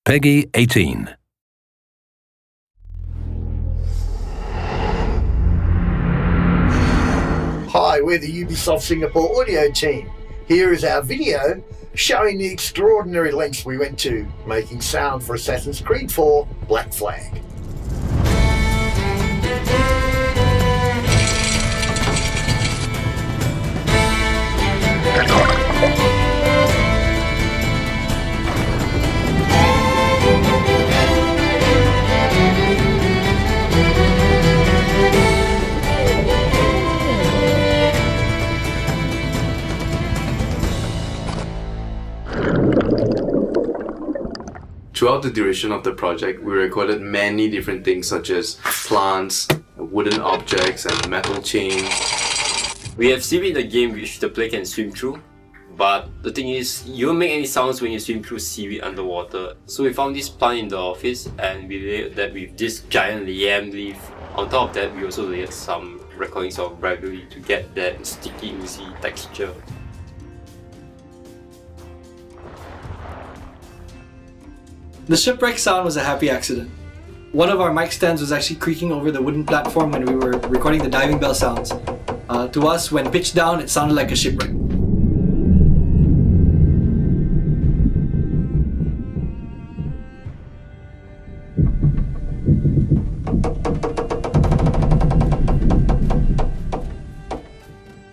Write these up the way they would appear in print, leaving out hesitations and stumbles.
Peggy 18. Hi, we're the Ubisoft Singapore audio team. Here is our video showing the extraordinary lengths we went to making sound for Assassin's Creed 4 Black Flag. Throughout the duration of the project, we recorded many different things such as plants, wooden objects, and metal chains. We have seaweed in the game which the player can swim through, but the thing is, you won't make any sounds when you swim through seaweed underwater. So we found this plant in the office and we layered that with this giant yam leaf. On top of that, we also layered some recordings of ravioli to get that sticky, oozy texture. The Shipwreck Sound was a happy accident. One of our mic stands was actually creaking over the wooden platform when we were recording the diving bell sounds. To us, when pitched down, it sounded like a shipwreck.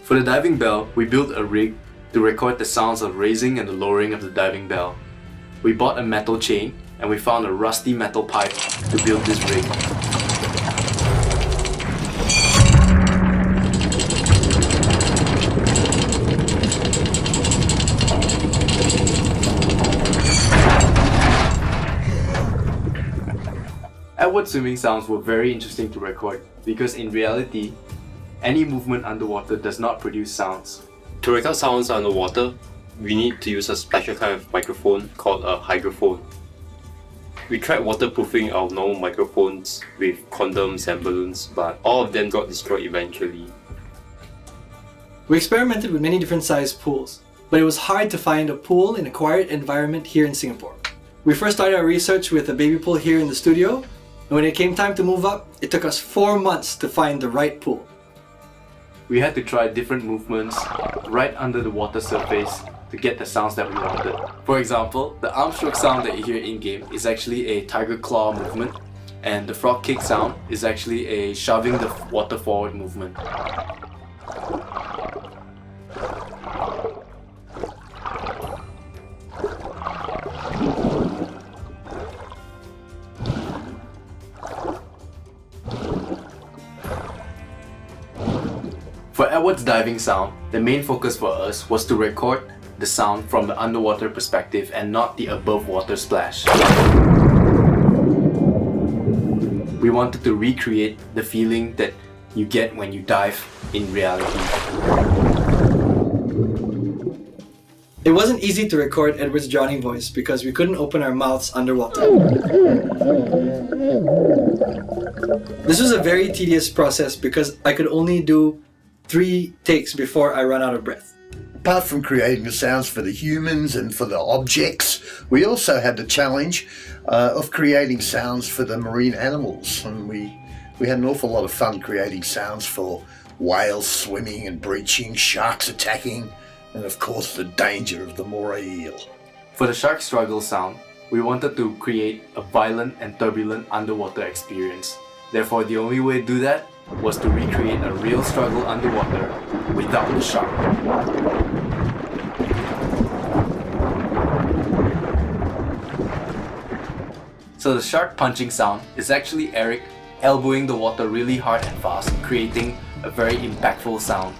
For the diving bell, we built a rig to record the sounds of raising and the lowering of the diving bell. We bought a metal chain and we found a rusty metal pipe to build this rig. Edward's swimming sounds were very interesting to record because in reality, any movement underwater does not produce sounds. To record sounds underwater, we need to use a special kind of microphone called a hydrophone. We tried waterproofing our normal microphones with condoms and balloons, but all of them got destroyed eventually. We experimented with many different sized pools, but it was hard to find a pool in a quiet environment here in Singapore. We first started our research with a baby pool here in the studio, and when it came time to move up, it took us 4 months to find the right pool. We had to try different movements right under the water surface to get the sounds that we wanted. For example, the arm stroke sound that you hear in-game is actually a tiger claw movement, and the frog kick sound is actually a shoving the water forward movement. For Edward's diving sound, the main focus for us was to record the sound from the underwater perspective and not the above water splash. We wanted to recreate the feeling that you get when you dive in reality. It wasn't easy to record Edward's drowning voice because we couldn't open our mouths underwater. This was a very tedious process because I could only do 3 takes before I run out of breath. Apart from creating the sounds for the humans and for the objects, we also had the challenge of creating sounds for the marine animals. And we had an awful lot of fun creating sounds for whales swimming and breaching, sharks attacking, and of course the danger of the moray eel. For the shark struggle sound, we wanted to create a violent and turbulent underwater experience. Therefore, the only way to do that was to recreate a real struggle underwater without the shark. So the shark punching sound is actually Eric elbowing the water really hard and fast, creating a very impactful sound.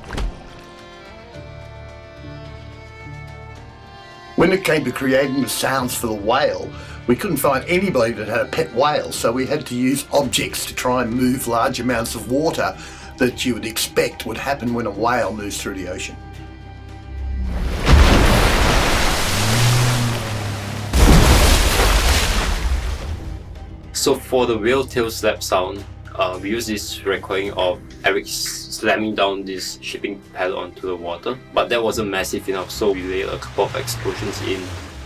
When it came to creating the sounds for the whale, we couldn't find anybody that had a pet whale, so we had to use objects to try and move large amounts of water that you would expect would happen when a whale moves through the ocean. So for the whale tail slap sound, we use this recording of Eric slamming down this shipping pallet onto the water, but that wasn't massive enough, so we layered a couple of explosions in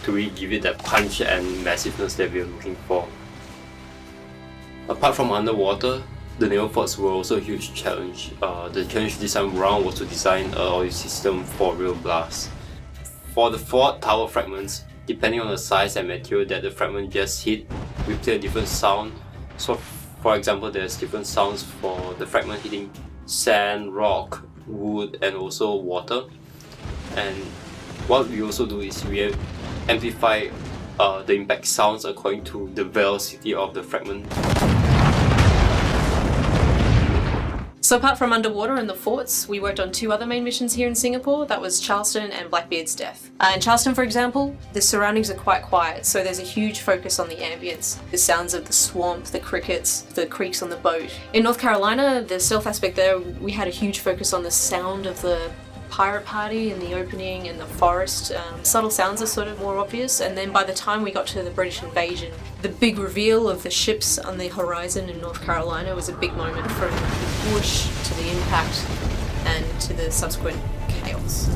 to really give it that punch and massiveness that we are looking for. Apart from underwater, the naval forts were also a huge challenge. The challenge this time around was to design an audio system for real blasts. For the fort tower fragments, depending on the size and material that the fragment just hit, we play a different sound. So for example, there's different sounds for the fragment hitting sand, rock, wood and also water. And what we also do is we amplify the impact sounds according to the velocity of the fragment. So apart from underwater and the forts, we worked on 2 other main missions here in Singapore. That was Charleston and Blackbeard's Death. In Charleston, for example, the surroundings are quite quiet, so there's a huge focus on the ambience. The sounds of the swamp, the crickets, the creaks on the boat. In North Carolina, the stealth aspect there, we had a huge focus on the sound of the pirate party in the opening and the forest. Subtle sounds are sort of more obvious, and then by the time we got to the British invasion, the big reveal of the ships on the horizon in North Carolina was a big moment, from the whoosh to the impact and to the subsequent chaos.